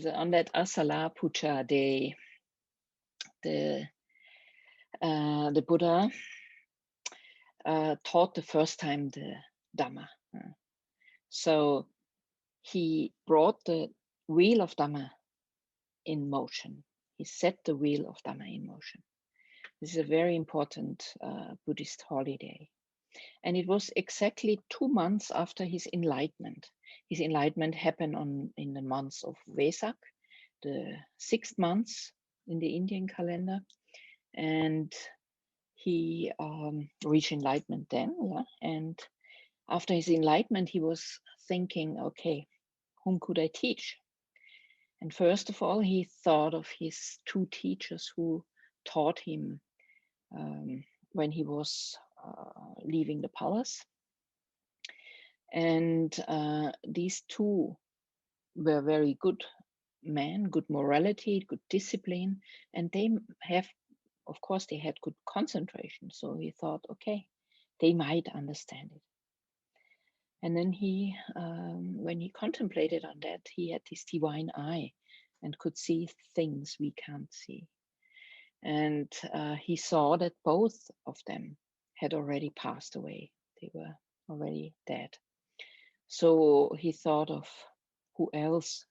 on that Asalha Puja day, the Buddha taught the first time the Dhamma. So he brought the wheel of Dhamma in motion. He set the wheel of Dhamma in motion. This is a very important Buddhist holiday. And it was exactly 2 months after his enlightenment. His enlightenment happened in the month of Vesak, the 6th month in the Indian calendar. And he reached enlightenment then, yeah. And after his enlightenment, he was thinking, okay, whom could I teach? And first of all, he thought of his 2 teachers who taught him when he was leaving the palace. And these 2 were very good men, good morality, good discipline, and they have, of course, they had good concentration. So he thought, okay, they might understand it. And then he, when he contemplated on that, he had this divine eye and could see things we can't see. And he saw that both of them had already passed away. They were already dead. So he thought of whom else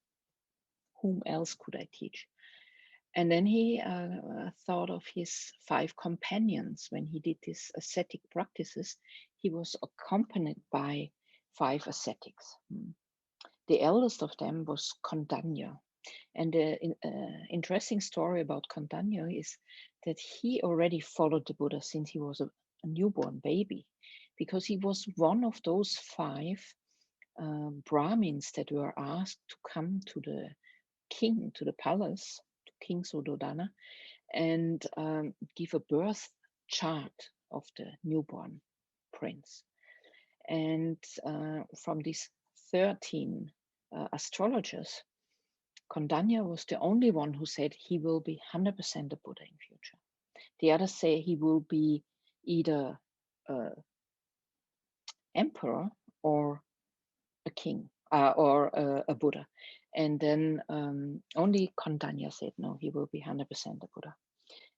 could I teach? And then he thought of his 5 companions. When he did his ascetic practices, he was accompanied by 5 ascetics. The eldest of them was Kondanya. And the interesting story about Kondanya is that he already followed the Buddha since he was a newborn baby, because he was one of those 5 Brahmins that were asked to come to the king, to the palace, to King Suddhodana, and give a birth chart of the newborn prince. And from these 13 astrologers, Kondanya was the only one who said he will be 100% a Buddha in future. The others say he will be either emperor or a king or a Buddha. And then only Kondanya said, no, he will be 100% a Buddha.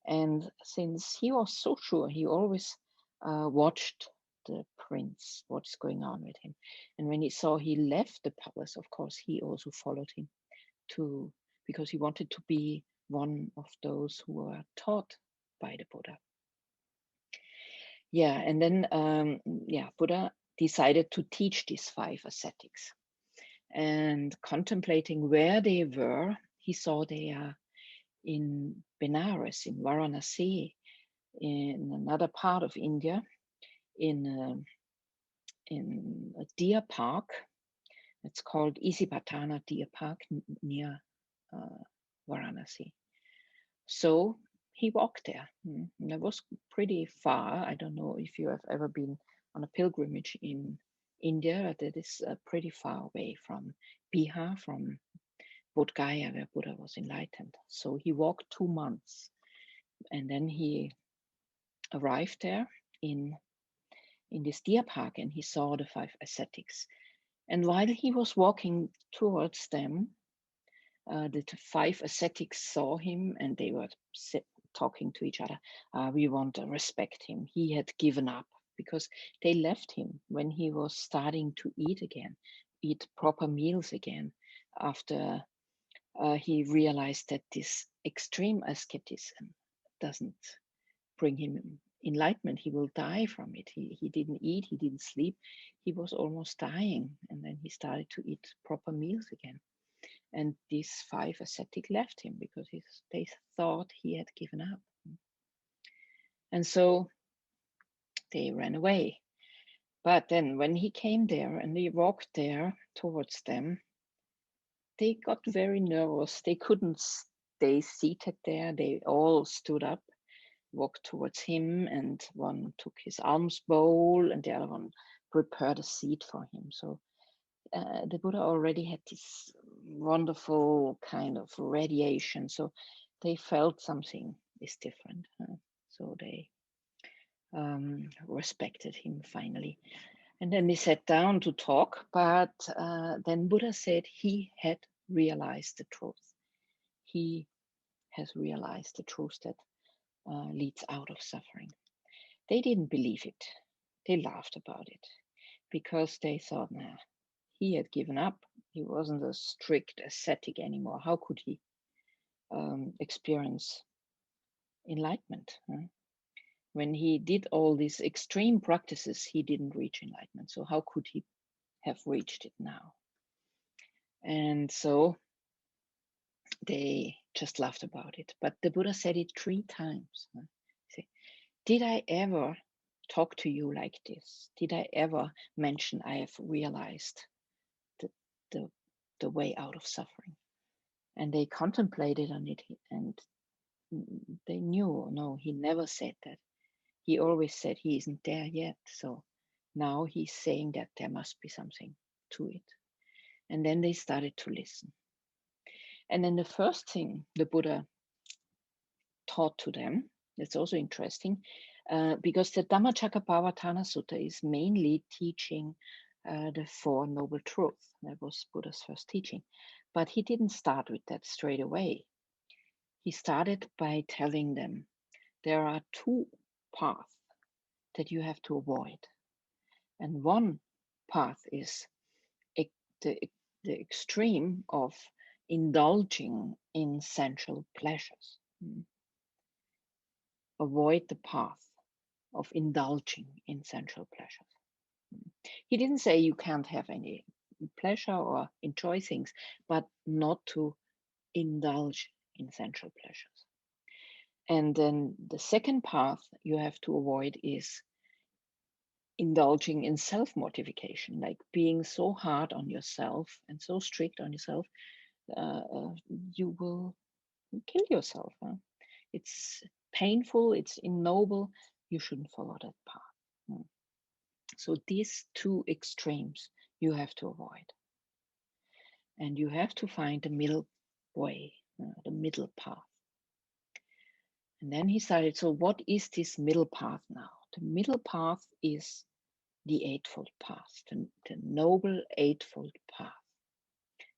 And since he was so sure, he always watched the prince, what's going on with him. And when he saw he left the palace, of course, he also followed him because he wanted to be one of those who were taught by the Buddha. Yeah, and then Buddha decided to teach these 5 ascetics. And contemplating where they were, he saw they are in Benares, in Varanasi, in another part of India, in a deer park. It's called Isipatana Deer Park near Varanasi. So he walked there. And it was pretty far. I don't know if you have ever been on a pilgrimage in India. That is pretty far away from Bihar, from Bodh Gaya, where Buddha was enlightened. So he walked 2 months, and then he arrived there in this deer park, and he saw the 5 ascetics. And while he was walking towards them, the 5 ascetics saw him, and they were talking to each other. We want to respect him. He had given up because they left him when he was starting to eat proper meals again, after he realized that this extreme asceticism doesn't bring him enlightenment. He will die from it. He didn't eat, he didn't sleep. He was almost dying, and then he started to eat proper meals again. And these 5 ascetic left him because they thought he had given up. And so they ran away. But then when he came there and he walked there towards them, they got very nervous. They couldn't stay seated there. They all stood up, walked towards him, and one took his alms bowl and the other one prepared a seat for him. So the Buddha already had this wonderful kind of radiation. So they felt something is different. So they respected him finally. And then they sat down to talk, but then Buddha said he had realized the truth. He has realized the truth that leads out of suffering. They didn't believe it. They laughed about it because they thought, nah, he had given up. He wasn't a strict ascetic anymore. How could he experience enlightenment? Huh? When he did all these extreme practices, he didn't reach enlightenment. So how could he have reached it now? And so they just laughed about it. But the Buddha said it 3 times. Huh? Say, did I ever talk to you like this? Did I ever mention I have realized the way out of suffering? And they contemplated on it, and they knew, no, he never said that. He always said he isn't there yet. So now he's saying that there must be something to it. And then they started to listen. And then the first thing the Buddha taught to them, that's also interesting, because the Dhammacakkappavattana Sutta is mainly teaching the 4 Noble Truths. That was Buddha's first teaching. But he didn't start with that straight away. He started by telling them there are 2 paths that you have to avoid. And one path is the extreme of indulging in sensual pleasures. Avoid the path of indulging in sensual pleasures. He didn't say you can't have any pleasure or enjoy things, but not to indulge in sensual pleasures. And then the second path you have to avoid is indulging in self-mortification, like being so hard on yourself and so strict on yourself, you will kill yourself. Huh? It's painful, it's ignoble, you shouldn't follow that path. So these 2 extremes you have to avoid. And you have to find the middle way, the middle path. And then he started, so what is this middle path now? The middle path is the Eightfold Path, the Noble Eightfold Path.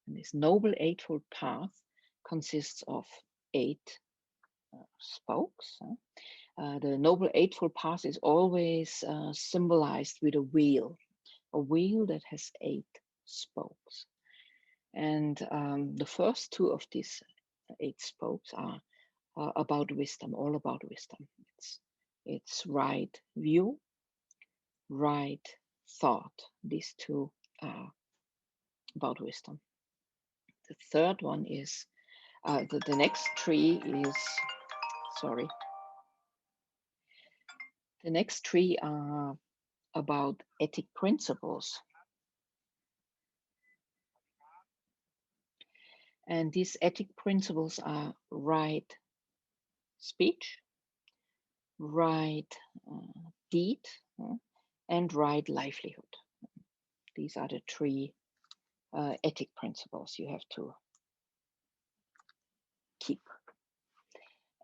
And this Noble Eightfold Path consists of 8 spokes. The Noble Eightfold Path is always symbolized with a wheel that has 8 spokes. And the first 2 of these 8 spokes are about wisdom, all about wisdom. It's right view, right thought. These 2 are about wisdom. The third one is, the next 3 is, sorry. The next 3 are about ethic principles. And these ethic principles are right speech, right deed, and right livelihood. These are the 3 ethic principles you have to keep.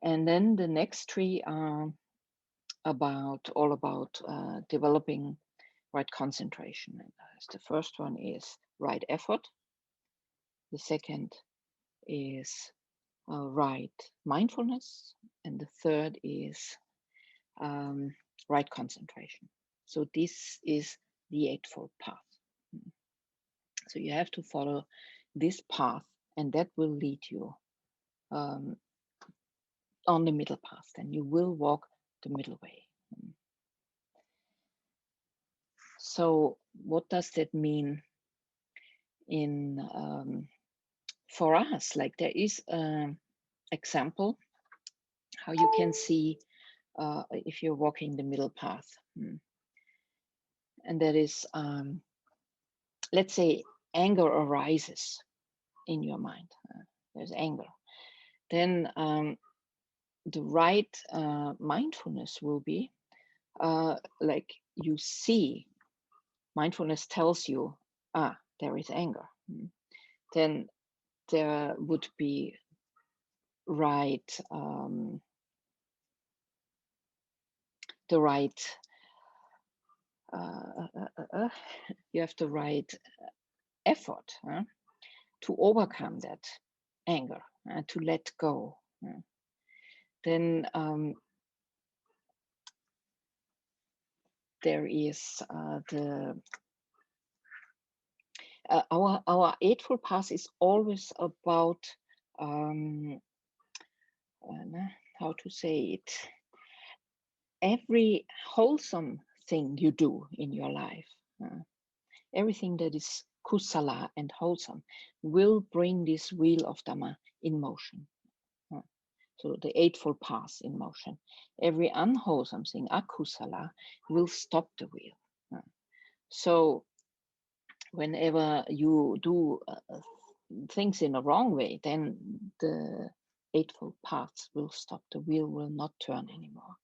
And then the next 3 are all about developing right concentration. And the first one is right effort. The second is right mindfulness. And the third is right concentration. So this is the Eightfold Path. So you have to follow this path, and that will lead you on the middle path. Then you will walk the middle way. So what does that mean for us? Like, there is an example how you can see if you're walking the middle path. And that is, let's say anger arises in your mind. There's anger. Then the right mindfulness will be like you see, mindfulness tells you, there is anger. Then there would be right, the right, you have the right effort. to overcome that anger, to let go. Then there is our Eightfold Path is always about how to say it. Every wholesome thing you do in your life, everything that is kusala and wholesome, will bring this wheel of Dhamma in motion. So the Eightfold Path in motion. Every unwholesome thing, akusala, will stop the wheel. So whenever you do things in a wrong way, then the Eightfold Path will stop. The wheel will not turn anymore.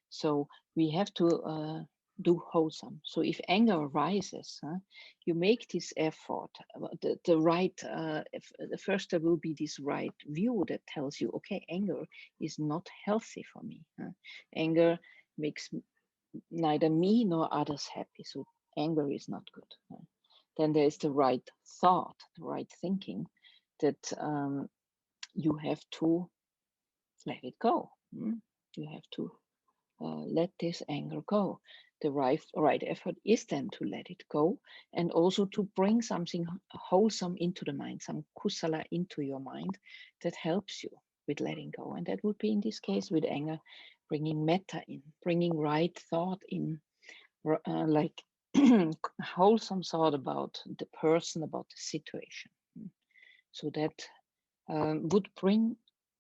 So we have to do wholesome. So if anger arises, you make this effort. The right, first there will be this right view that tells you, okay, anger is not healthy for me. Anger makes neither me nor others happy. So anger is not good. Then there is the right thought, the right thinking that you have to let it go. You have to let this anger go. The right effort is then to let it go, and also to bring something wholesome into the mind, some kusala into your mind that helps you with letting go. And that would be, in this case, with anger, bringing metta in, bringing right thought in, like wholesome thought about the person, about the situation. So that would bring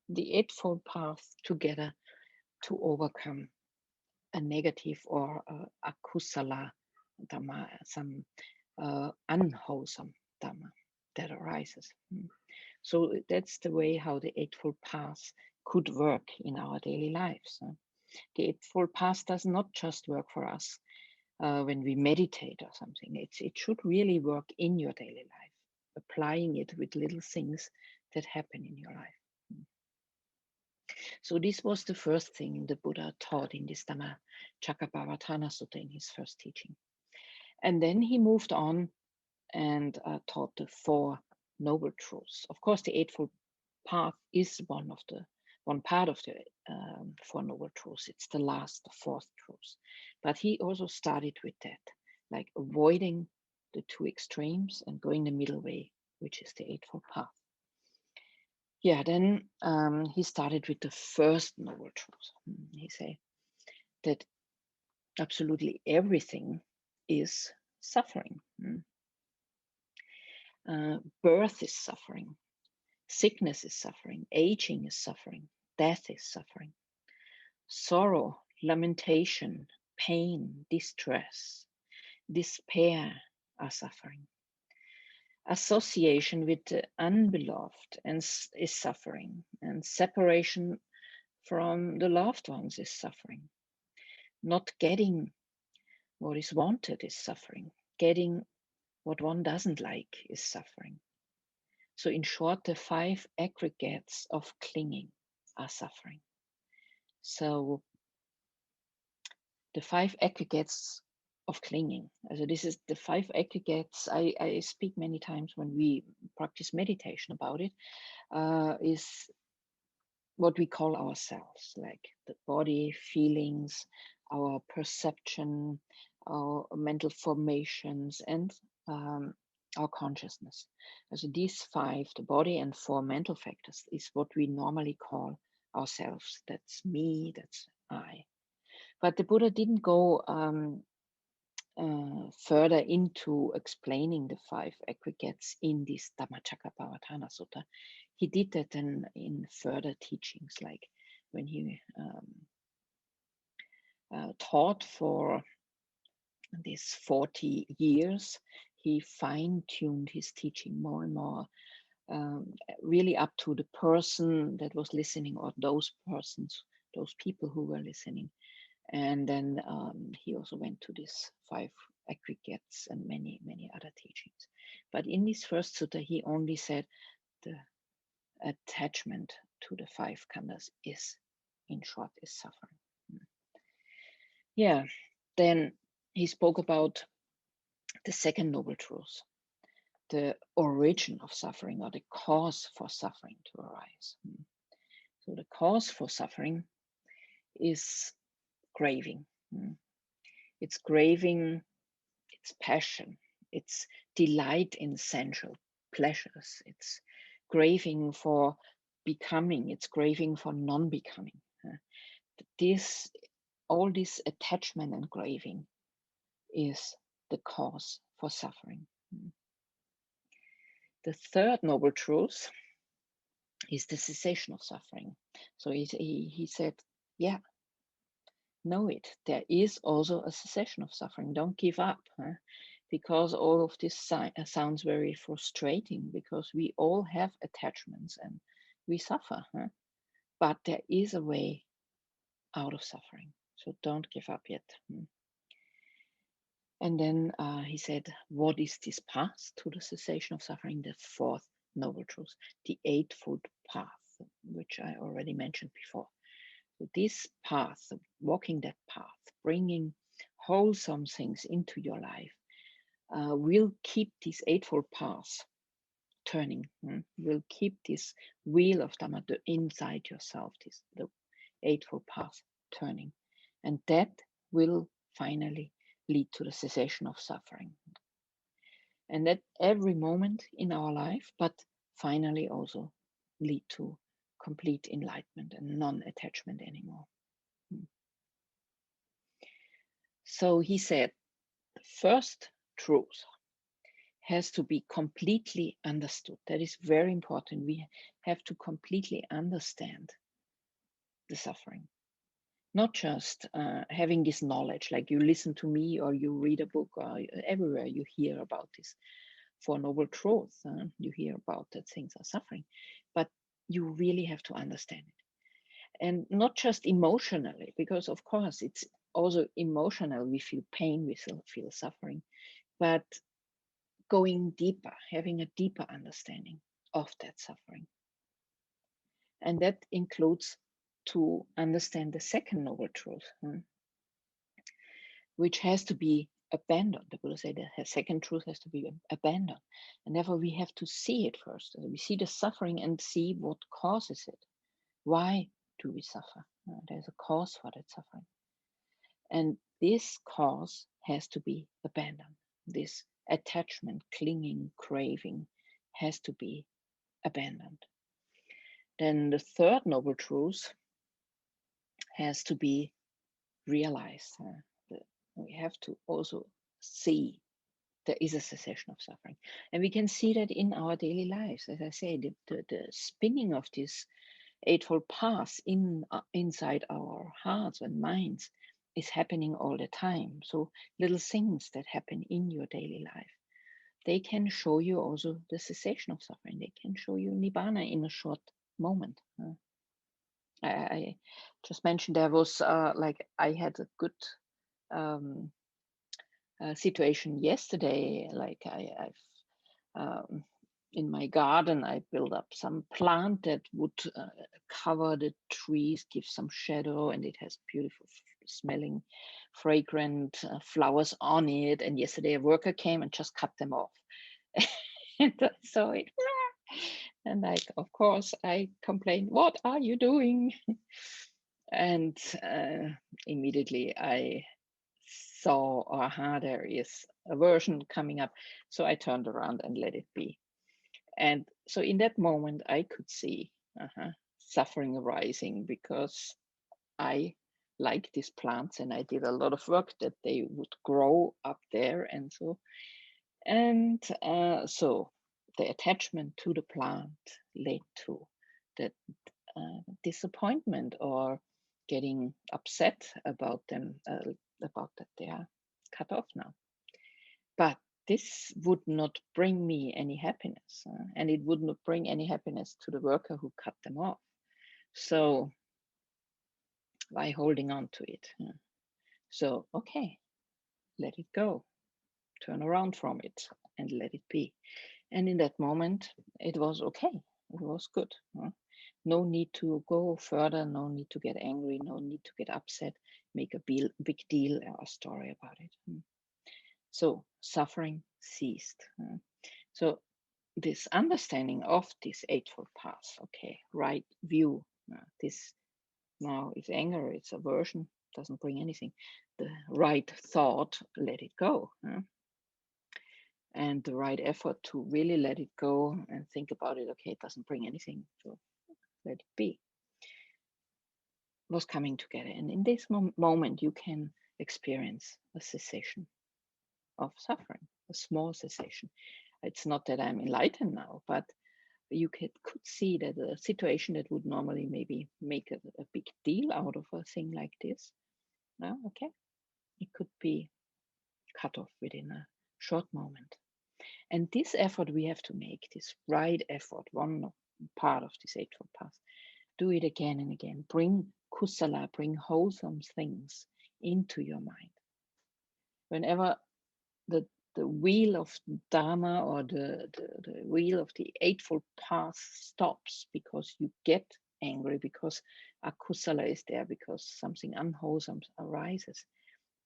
the Eightfold Path together to overcome a negative or akusala dhamma, some unwholesome dhamma that arises. So that's the way how the Eightfold Path could work in our daily lives. The Eightfold Path does not just work for us when we meditate or something. It should really work in your daily life, applying it with little things that happen in your life. So this was the first thing the Buddha taught in this Dhamma Chakkabhavatana Sutta in his first teaching. And then he moved on and taught the Four Noble Truths. Of course, the Eightfold Path is one part of the Four Noble Truths. It's the last, the fourth truth. But he also started with that, like avoiding the two extremes and going the middle way, which is the Eightfold Path. Yeah, then he started with the first noble truth. He said that absolutely everything is suffering. Birth is suffering, sickness is suffering, aging is suffering, death is suffering, sorrow, lamentation, pain, distress, despair are suffering. Association with the unbeloved is suffering, and separation from the loved ones is suffering. Not getting what is wanted is suffering. Getting what one doesn't like is suffering. So in short, the five aggregates of clinging are suffering. So the five aggregates of clinging. So this is the five aggregates. I speak many times when we practice meditation about it, is what we call ourselves, like the body, feelings, our perception, our mental formations, and our consciousness. So these five, the body and four mental factors, is what we normally call ourselves. That's me, that's I. But the Buddha didn't go further into explaining the five aggregates in this Dhammacakkappavattana Sutta. He did that then in further teachings, like when he taught for these 40 years, he fine-tuned his teaching more and more, really up to the person that was listening, or those persons, those people who were listening. And then he also went to these five aggregates and many, many other teachings. But in this first sutta, he only said the attachment to the five khandhas is, in short, is suffering. Yeah, then he spoke about the second noble truth, the origin of suffering, or the cause for suffering to arise. So the cause for suffering is craving. It's craving, it's passion, it's delight in sensual pleasures, it's craving for becoming, it's craving for non-becoming. All this attachment and craving is the cause for suffering. The third noble truth is the cessation of suffering. So he said, yeah, know it. There is also a cessation of suffering. Don't give up, because all of this sounds very frustrating, because we all have attachments and we suffer. But there is a way out of suffering. So don't give up yet. And then he said, what is this path to the cessation of suffering? The fourth noble truth, the Eightfold Path, which I already mentioned before. So this path, walking that path, bringing wholesome things into your life, will keep this Eightfold Path turning, will keep this wheel of Dhamma inside yourself, the Eightfold Path turning. And that will finally lead to the cessation of suffering. And at every moment in our life, but finally also lead to complete enlightenment and non-attachment anymore. So he said, the first truth has to be completely understood. That is very important. We have to completely understand the suffering. Not just having this knowledge, like you listen to me or you read a book, or everywhere you hear about this Four Noble Truths. You hear about that things are suffering, but you really have to understand it. And not just emotionally, because of course it's also emotional. We feel pain, we feel suffering, but going deeper, having a deeper understanding of that suffering. And that includes to understand the second noble truth, which has to be abandoned. The Buddha said the second truth has to be abandoned. And therefore we have to see it first. We see the suffering and see what causes it. Why do we suffer? There's a cause for that suffering. And this cause has to be abandoned. This attachment, clinging, craving has to be abandoned. Then the third noble truth has to be realized. We have to also see there is a cessation of suffering. And we can see that in our daily lives. As I say, the spinning of this Eightfold Path inside our hearts and minds is happening all the time. So little things that happen in your daily life, they can show you also the cessation of suffering. They can show you Nibbana in a short moment. I just mentioned there was I had a good situation yesterday. Like I've in my garden, I built up some plant that would cover the trees, give some shadow, and it has beautiful smelling, fragrant flowers on it. And yesterday a worker came and just cut them off. And I saw it. And of course, I complained, what are you doing? And immediately I saw, there is aversion coming up. So I turned around and let it be. And so in that moment, I could see suffering arising, because I like these plants and I did a lot of work that they would grow up there. And so the attachment to the plant led to that disappointment, or getting upset about them, about that they are cut off now. But this would not bring me any happiness, and it would not bring any happiness to the worker who cut them off. So why holding on to it? So, okay, let it go, turn around from it and let it be. And in that moment, it was okay. It was good. No need to go further, no need to get angry, no need to get upset, make a big deal or a story about it. So suffering ceased. So this understanding of this Eightfold Path. Okay, right view. This now is anger, it's aversion, doesn't bring anything. The right thought, let it go. And the right effort to really let it go and think about it. Okay, it doesn't bring anything, so let it be. Was coming together. And in this moment, you can experience a cessation of suffering, a small cessation. It's not that I'm enlightened now, but you could see that a situation that would normally maybe make a big deal out of a thing like this, okay, it could be cut off within a short moment. And this effort we have to make, this right effort, one part of this Eightfold Path, do it again and again. Bring kusala, bring wholesome things into your mind. Whenever the wheel of Dhamma or the wheel of the Eightfold Path stops because you get angry, because akusala is there, because something unwholesome arises,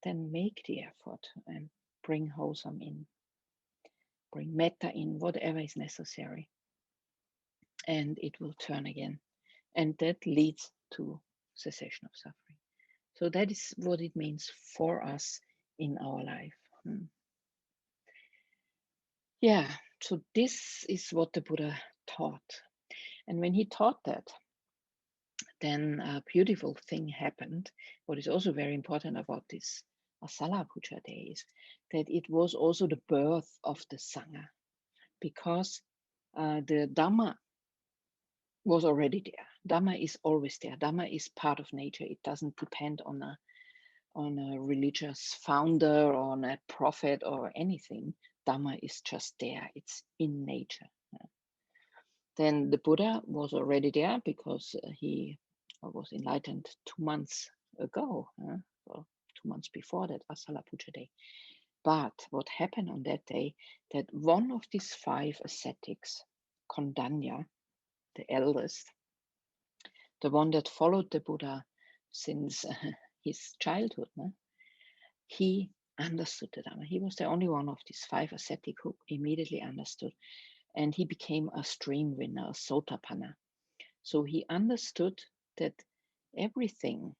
then make the effort and bring wholesome in, bring metta in, whatever is necessary, and it will turn again. And that leads to cessation of suffering. So that is what it means for us in our life. Yeah, so this is what the Buddha taught. And when he taught that, then a beautiful thing happened. What is also very important about this Asalha Puja day is that it was also the birth of the Sangha, because the Dhamma was already there. Dhamma is always there. Dhamma is part of nature. It doesn't depend on a religious founder, or on a prophet or anything. Dhamma is just there. It's in nature. Then the Buddha was already there because he was enlightened 2 months ago, or 2 months before that Asalha Puja day. But what happened on that day, that one of these 5 ascetics, Kondanya, the eldest, the one that followed the Buddha since his childhood, he understood the Dhamma. He was the only one of these 5 ascetics who immediately understood. And he became a stream winner, a sotapanna. So he understood that everything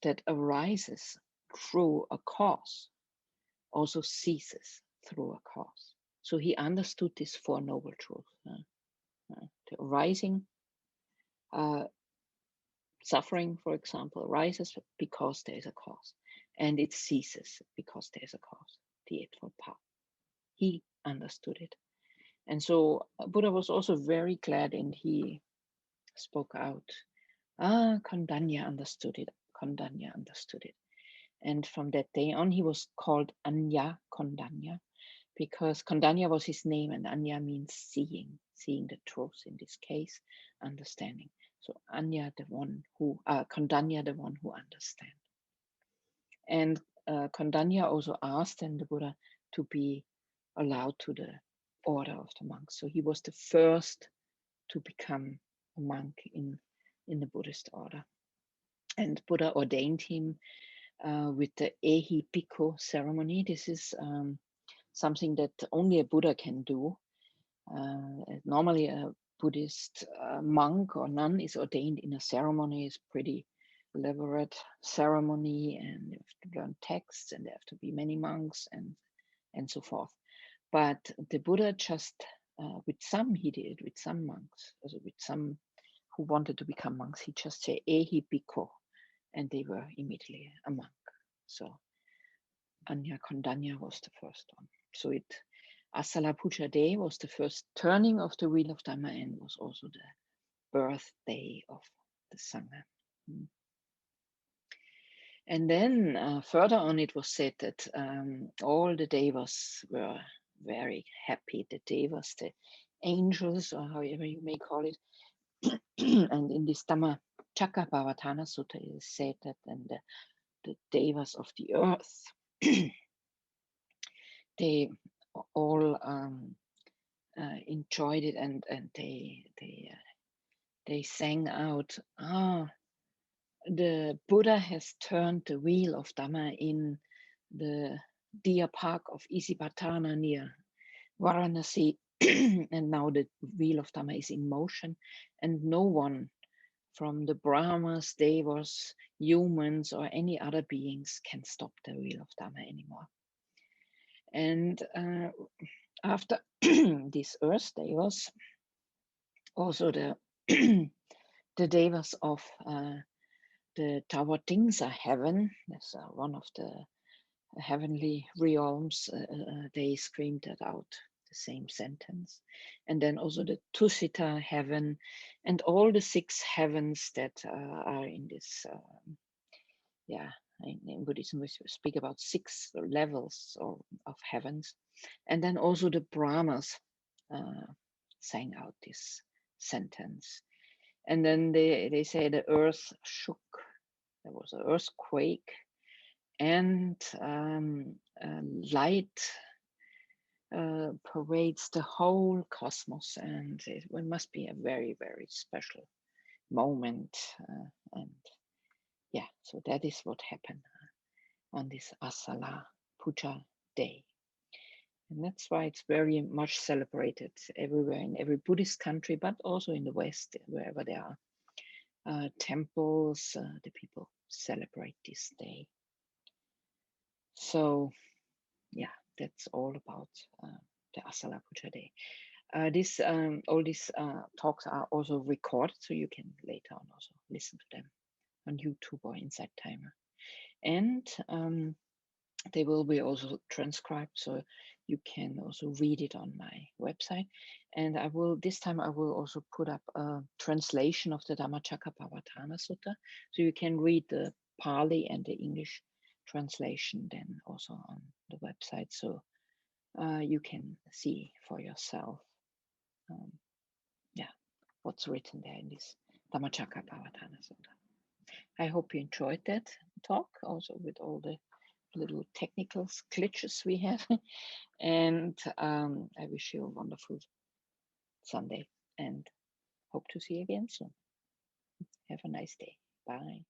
that arises through a cause also ceases through a cause. So he understood these 4 noble truths. The arising suffering, for example, arises because there is a cause, and it ceases because there is a cause, the Eightfold Path. He understood it. And so Buddha was also very glad, and he spoke out. Kondanya understood it. Kondanya understood it. And from that day on, he was called Anya Kondanya, because Kondanya was his name, and Anya means seeing the truth, in this case, understanding. So Anya, the one who, Kondanya, the one who understands. And Kondanya also asked then the Buddha to be allowed to the order of the monks. So he was the first to become a monk in the Buddhist order. And Buddha ordained him with the Ehi Bhikkhu ceremony. This is something that only a Buddha can do. Normally a Buddhist monk or nun is ordained in a ceremony. It's pretty elaborate ceremony, and you have to learn texts, and there have to be many monks and so forth. But the Buddha just, with some he did, with some monks, also with some who wanted to become monks, he just said Ehi Bhikkhu, and they were immediately a monk. So Anya Kondanya was the first one. So Asalha Puja day was the first turning of the wheel of Dhamma, and was also the birthday of the Sangha. And then further on, it was said that all the devas were very happy. The devas, the angels, or however you may call it. And in this Dhamma Chakkapavatana Sutta, it is said that then the devas of the earth, they all enjoyed it, and they sang out, the Buddha has turned the wheel of Dhamma in the deer park of Isipatana near Varanasi. and now the wheel of Dhamma is in motion, and no one from the Brahmas, Devas, humans, or any other beings can stop the wheel of Dhamma anymore. And after these earth Devas, also the the Devas of the Tawatingsa heaven, that's one of the heavenly realms, they screamed that out, the same sentence. And then also the Tusita heaven, and all the 6 heavens that are in this, in Buddhism we speak about 6 levels of heavens. And then also the Brahmas sang out this sentence. And then they say the earth shook, there was an earthquake, and light pervades the whole cosmos, and it must be a very, very special moment. And yeah, so that is what happened on this Asalha Puja day. And that's why it's very much celebrated everywhere in every Buddhist country, but also in the West, wherever there are temples, the people celebrate this day. So yeah, that's all about the Asalha Puja day. All these talks are also recorded, so you can later on also listen to them on YouTube or Inside Timer. And they will be also transcribed, so you can also read it on my website. And this time I will also put up a translation of the Dhammacakkappavattana Sutta, so you can read the Pali and the English translation then also on the website, so you can see for yourself what's written there in this Dhammacakkappavattana Sutta. I hope you enjoyed that talk, also with all the little technical glitches we have. And I wish you a wonderful Sunday and hope to see you again soon. Have a nice day. Bye.